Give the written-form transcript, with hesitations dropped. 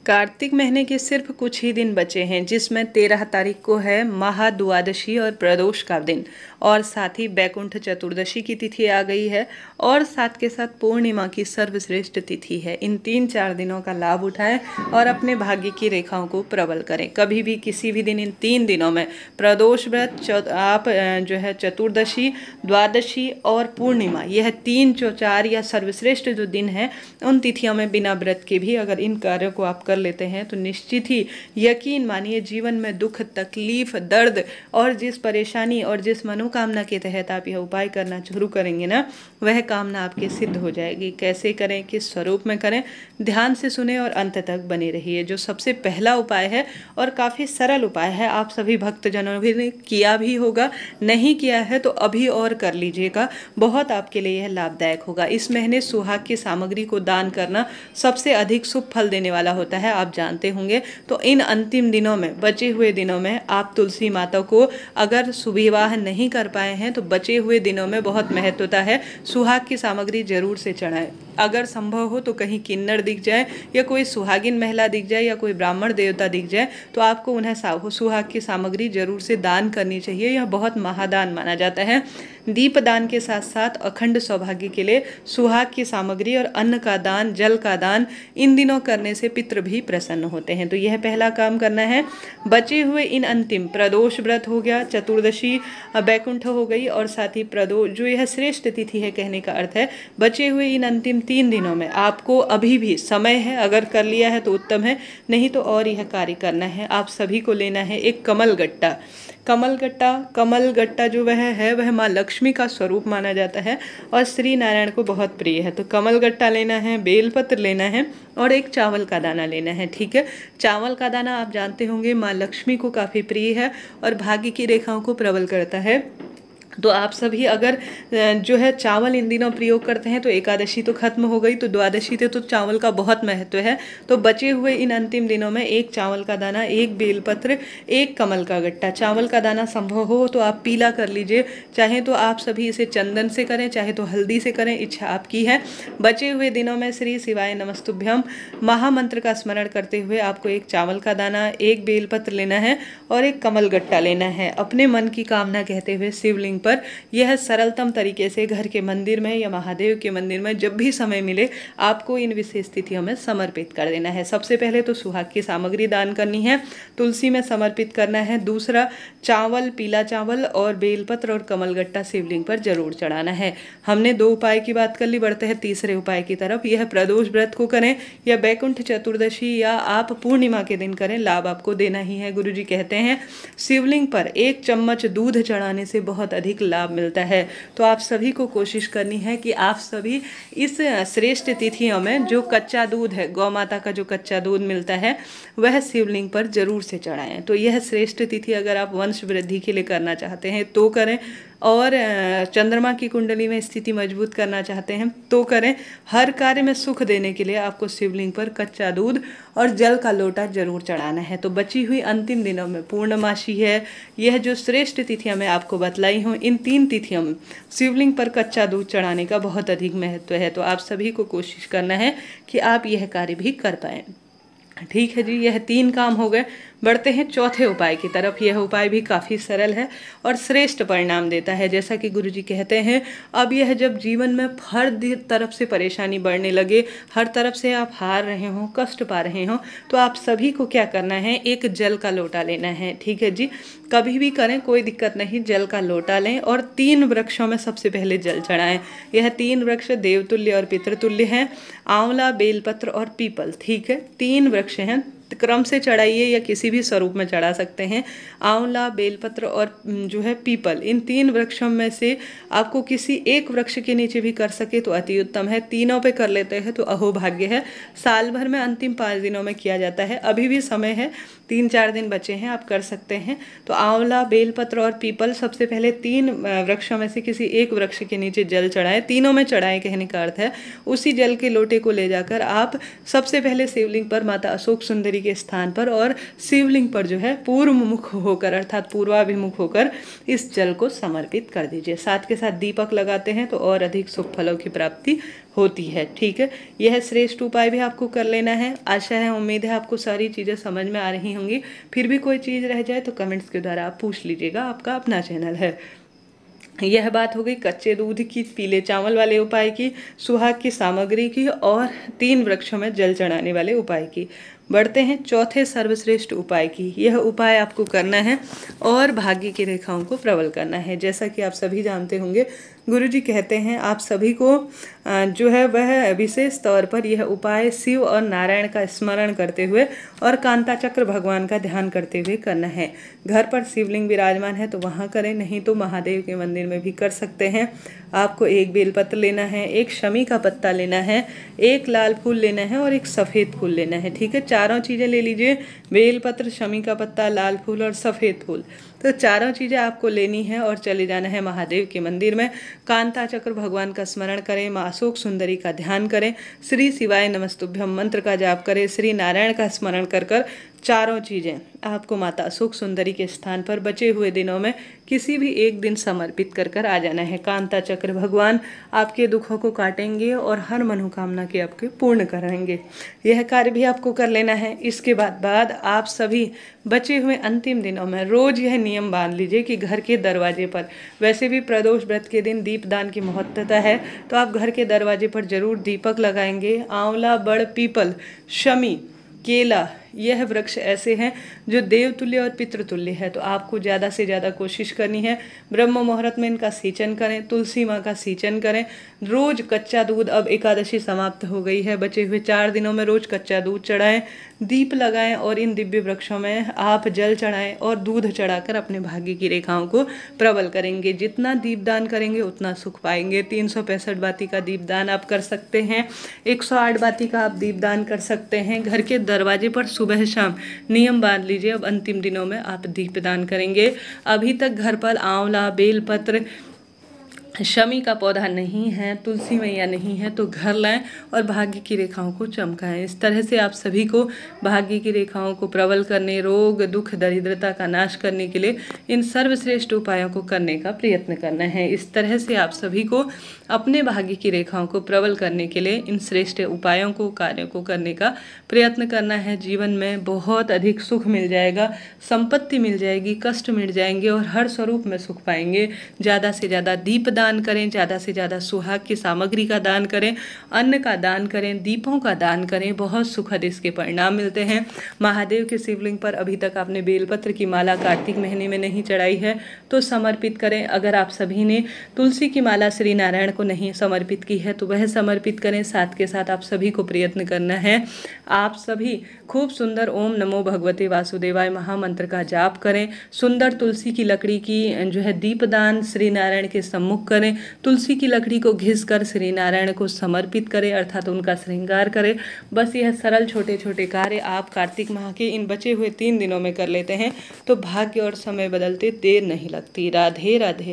कार्तिक महीने के सिर्फ कुछ ही दिन बचे हैं, जिसमें 13 तारीख को है महाद्वादशी और प्रदोष का दिन, और साथ ही बैकुंठ चतुर्दशी की तिथि आ गई है, और साथ के साथ पूर्णिमा की सर्वश्रेष्ठ तिथि है। इन 3-4 दिनों का लाभ उठाएं और अपने भाग्य की रेखाओं को प्रबल करें। कभी भी किसी भी दिन इन 3 दिनों में प्रदोष व्रत, आप जो है चतुर्दशी, द्वादशी और पूर्णिमा, यह 3 जो 4 या सर्वश्रेष्ठ जो दिन है, उन तिथियों में बिना व्रत के भी अगर इन कार्यों को आप कर लेते हैं तो निश्चित ही यकीन मानिए जीवन में दुख, तकलीफ, दर्द और जिस परेशानी और जिस मनोकामना के तहत आप यह उपाय करना शुरू करेंगे ना, वह कामना आपके सिद्ध हो जाएगी। कैसे करें, किस स्वरूप में करें, ध्यान से सुने और अंत तक बने रहिए। जो सबसे पहला उपाय है और काफ़ी सरल उपाय है, आप सभी भक्तजनों ने किया भी होगा, नहीं किया है तो अभी और कर लीजिएगा, बहुत आपके लिए यह लाभदायक होगा। इस महीने सुहाग की सामग्री को दान करना सबसे अधिक शुभ फल देने वाला होता है, आप जानते होंगे। तो इन अंतिम दिनों में, बचे हुए दिनों में आप तुलसी माता को अगर सुविवाह नहीं कर पाए हैं तो बचे हुए दिनों में बहुत महत्वता है, सुहाग की सामग्री जरूर से चढ़ाएं। अगर संभव हो तो कहीं किन्नर दिख जाए या कोई सुहागिन महिला दिख जाए या कोई ब्राह्मण देवता दिख जाए तो आपको उन्हें सुहाग की सामग्री जरूर से दान करनी चाहिए। यह बहुत महादान माना जाता है। दीप दान के साथ साथ अखंड सौभाग्य के लिए सुहाग की सामग्री और अन्न का दान, जल का दान इन दिनों करने से पितृ भी प्रसन्न होते हैं। तो यह पहला काम करना है। बचे हुए इन अंतिम प्रदोष व्रत हो गया, चतुर्दशी बैकुंठ हो गई, और साथ ही प्रदोष जो यह श्रेष्ठ तिथि है, कहने का अर्थ है बचे हुए इन अंतिम 3 दिनों में आपको अभी भी समय है, अगर कर लिया है तो उत्तम है, नहीं तो और यह कार्य करना है। आप सभी को लेना है एक कमल गट्टा। कमल गट्टा जो वह माँ लक्ष्मी का स्वरूप माना जाता है और श्री नारायण को बहुत प्रिय है। तो कमल गट्टा लेना है, बेलपत्र लेना है और एक चावल का दाना लेना है। ठीक है, चावल का दाना आप जानते होंगे माँ लक्ष्मी को काफ़ी प्रिय है और भाग्य की रेखाओं को प्रबल करता है। तो आप सभी अगर जो है चावल इन दिनों प्रयोग करते हैं तो एकादशी तो खत्म हो गई, तो द्वादशी से तो चावल का बहुत महत्व है। तो बचे हुए इन अंतिम दिनों में एक चावल का दाना, एक बेलपत्र, एक कमल का गट्टा। चावल का दाना संभव हो तो आप पीला कर लीजिए, चाहे तो आप सभी इसे चंदन से करें, चाहे तो हल्दी से करें, इच्छा आपकी है। बचे हुए दिनों में श्री शिवाय नमस्तुभ्यम महामंत्र का स्मरण करते हुए आपको एक चावल का दाना, एक बेलपत्र लेना है और एक कमल गट्टा लेना है। अपने मन की कामना कहते हुए शिवलिंग पर यह सरलतम तरीके से घर के मंदिर में या महादेव के मंदिर में जब भी समय मिले आपको इन विशेष तिथियों में समर्पित कर देना है। सबसे पहले तो सुहाग की सामग्री दान करनी है, तुलसी में समर्पित करना है। दूसरा, चावल, पीला चावल और बेलपत्र और कमलगट्टा शिवलिंग पर जरूर चढ़ाना है। हमने 2 उपाय की बात कर ली, बढ़ते हैं तीसरे उपाय की तरफ। यह प्रदोष व्रत को करें या बैकुंठ चतुर्दशी या आप पूर्णिमा के दिन करें, लाभ आपको देना ही है। गुरुजी कहते हैं शिवलिंग पर 1 चम्मच दूध चढ़ाने से बहुत अधिक लाभ मिलता है। तो आप सभी को कोशिश करनी है कि आप सभी इस श्रेष्ठ तिथियों में जो कच्चा दूध है, गौ माता का जो कच्चा दूध मिलता है, वह शिवलिंग पर जरूर से चढ़ाएं। तो यह श्रेष्ठ तिथि अगर आप वंश वृद्धि के लिए करना चाहते हैं तो करें, और चंद्रमा की कुंडली में स्थिति मजबूत करना चाहते हैं तो करें। हर कार्य में सुख देने के लिए आपको शिवलिंग पर कच्चा दूध और जल का लोटा जरूर चढ़ाना है। तो बची हुई अंतिम दिनों में पूर्णमासी है, यह जो श्रेष्ठ तिथियां मैं आपको बतलाई हूँ, इन 3 तिथियों में शिवलिंग पर कच्चा दूध चढ़ाने का बहुत अधिक महत्व है। तो आप सभी को कोशिश करना है कि आप यह कार्य भी कर पाएँ। ठीक है जी, यह 3 काम हो गए। बढ़ते हैं चौथे उपाय की तरफ। यह उपाय भी काफ़ी सरल है और श्रेष्ठ परिणाम देता है। जैसा कि गुरुजी कहते हैं, अब यह जब जीवन में हर तरफ से परेशानी बढ़ने लगे, हर तरफ से आप हार रहे हों, कष्ट पा रहे हों, तो आप सभी को क्या करना है, एक जल का लोटा लेना है। ठीक है जी, कभी भी करें, कोई दिक्कत नहीं, जल का लोटा लें और 3 वृक्षों में सबसे पहले जल चढ़ाएं। यह 3 वृक्ष देवतुल्य और पितृतुल्य हैं, आंवला, बेलपत्र और पीपल। ठीक है, 3 वृक्ष हैं, क्रम से चढ़ाइए या किसी भी स्वरूप में चढ़ा सकते हैं। आंवला, बेलपत्र और जो है पीपल, इन 3 वृक्षों में से आपको किसी एक वृक्ष के नीचे भी कर सके तो अति उत्तम है। तीनों पे कर लेते हैं तो अहोभाग्य है। साल भर में अंतिम 5 दिनों में किया जाता है, अभी भी समय है, 3-4 दिन बचे हैं, आप कर सकते हैं। तो आंवला, बेलपत्र और पीपल, सबसे पहले 3 वृक्षों में से किसी एक वृक्ष के नीचे जल चढ़ाएं। तीनों में चढ़ाएं कहने का अर्थ है उसी जल के लोटे को ले जाकर आप सबसे पहले शिवलिंग पर माता अशोक सुंदरी के स्थान पर और शिवलिंग पर जो है पूर्व मुख होकर अर्थात पूर्वाभिमुख होकर इस जल को समर्पित कर दीजिए। साथ के साथ दीपक लगाते हैं तो और अधिक शुभ फलों की प्राप्ति होती है। ठीक है, यह श्रेष्ठ उपाय भी आपको कर लेना है। आशा है, उम्मीद है आपको सारी चीज़ें समझ में आ रही होंगी। फिर भी कोई चीज़ रह जाए तो कमेंट्स के द्वारा आप पूछ लीजिएगा, आपका अपना चैनल है। यह बात हो गई कच्चे दूध की, पीले चावल वाले उपाय की, सुहाग की सामग्री की और 3 वृक्षों में जल चढ़ाने वाले उपाय की। बढ़ते हैं चौथे सर्वश्रेष्ठ उपाय की। यह उपाय आपको करना है और भाग्य की रेखाओं को प्रबल करना है। जैसा कि आप सभी जानते होंगे, गुरुजी कहते हैं आप सभी को जो है वह विशेष तौर पर यह उपाय शिव और नारायण का स्मरण करते हुए और कांता चक्र भगवान का ध्यान करते हुए करना है। घर पर शिवलिंग विराजमान है तो वहाँ करें, नहीं तो महादेव के मंदिर में भी कर सकते हैं। आपको एक बेलपत्र लेना है, एक शमी का पत्ता लेना है, एक लाल फूल लेना है और एक सफ़ेद फूल लेना है। ठीक है, चारों चीज़ें ले लीजिए, बेलपत्र, शमी का पत्ता, लाल फूल और सफ़ेद फूल। तो चारों चीज़ें आपको लेनी है और चले जाना है महादेव के मंदिर में। कांता चक्र भगवान का स्मरण करें, माँ अशोक सुंदरी का ध्यान करें, श्री शिवाय नमस्तुभ्यम मंत्र का जाप करें, श्री नारायण का स्मरण कर कर चारों चीज़ें आपको माता अशोक सुंदरी के स्थान पर बचे हुए दिनों में किसी भी एक दिन समर्पित कर कर आ जाना है। कांता चक्र भगवान आपके दुखों को काटेंगे और हर मनोकामना के आपके पूर्ण कराएंगे। यह कार्य भी आपको कर लेना है। इसके बाद आप सभी बचे हुए अंतिम दिनों में रोज़ यह नियम बांध लीजिए कि घर के दरवाजे पर, वैसे भी प्रदोष व्रत के दिन दीपदान की महत्वता है, तो आप घर के दरवाजे पर जरूर दीपक लगाएंगे। आंवला, बड़, पीपल, शमी, केला, यह वृक्ष ऐसे हैं जो देवतुल्य और पितृतुल्य है, तो आपको ज़्यादा से ज़्यादा कोशिश करनी है ब्रह्म मुहूर्त में इनका सिंचन करें, तुलसी माँ का सिंचन करें। रोज़ कच्चा दूध, अब एकादशी समाप्त हो गई है, बचे हुए 4 दिनों में रोज़ कच्चा दूध चढ़ाएं, दीप लगाएं और इन दिव्य वृक्षों में आप जल चढ़ाएं और दूध चढ़ाकर अपने भाग्य की रेखाओं को प्रबल करेंगे। जितना दीपदान करेंगे उतना सुख पाएंगे। 365 बाती का दीपदान आप कर सकते हैं, 108 बाती का आप दीपदान कर सकते हैं। घर के दरवाजे पर सुबह शाम नियम बांध लीजिए, अब अंतिम दिनों में आप दीपदान करेंगे। अभी तक घर पर आंवला, बेलपत्र, शमी का पौधा नहीं है, तुलसी मैया नहीं है, तो घर लाएं और भाग्य की रेखाओं को चमकाएं। इस तरह से आप सभी को भाग्य की रेखाओं को प्रबल करने, रोग, दुख, दरिद्रता का नाश करने के लिए इन सर्वश्रेष्ठ उपायों को करने का प्रयत्न करना है। इस तरह से आप सभी को अपने भाग्य की रेखाओं को प्रबल करने के लिए इन श्रेष्ठ उपायों को, कार्यों को करने का प्रयत्न करना है। जीवन में बहुत अधिक सुख मिल जाएगा, संपत्ति मिल जाएगी, कष्ट मिट जाएंगे और हर स्वरूप में सुख पाएंगे। ज़्यादा से ज़्यादा दीप दान करें, ज़्यादा से ज़्यादा सुहाग की सामग्री का दान करें, अन्न का दान करें, दीपों का दान करें, बहुत सुखद इसके परिणाम मिलते हैं। महादेव के शिवलिंग पर अभी तक आपने बेलपत्र की माला कार्तिक महीने में नहीं चढ़ाई है तो समर्पित करें। अगर आप सभी ने तुलसी की माला श्री नारायण को नहीं समर्पित की है तो वह समर्पित करें। साथ के साथ आप सभी को प्रयत्न करना है, आप सभी खूब सुंदर ओम नमो भगवते वासुदेवाय महामंत्र का जाप करें। सुंदर तुलसी की लकड़ी की जो है दीपदान श्री नारायण के सम्मुख करें। तुलसी की लकड़ी को घिस कर श्री नारायण को समर्पित करें, अर्थात उनका श्रृंगार करें। बस यह सरल छोटे छोटे कार्य आप कार्तिक माह के इन बचे हुए 3 दिनों में कर लेते हैं तो भाग्य और समय बदलते देर नहीं लगती। राधे राधे।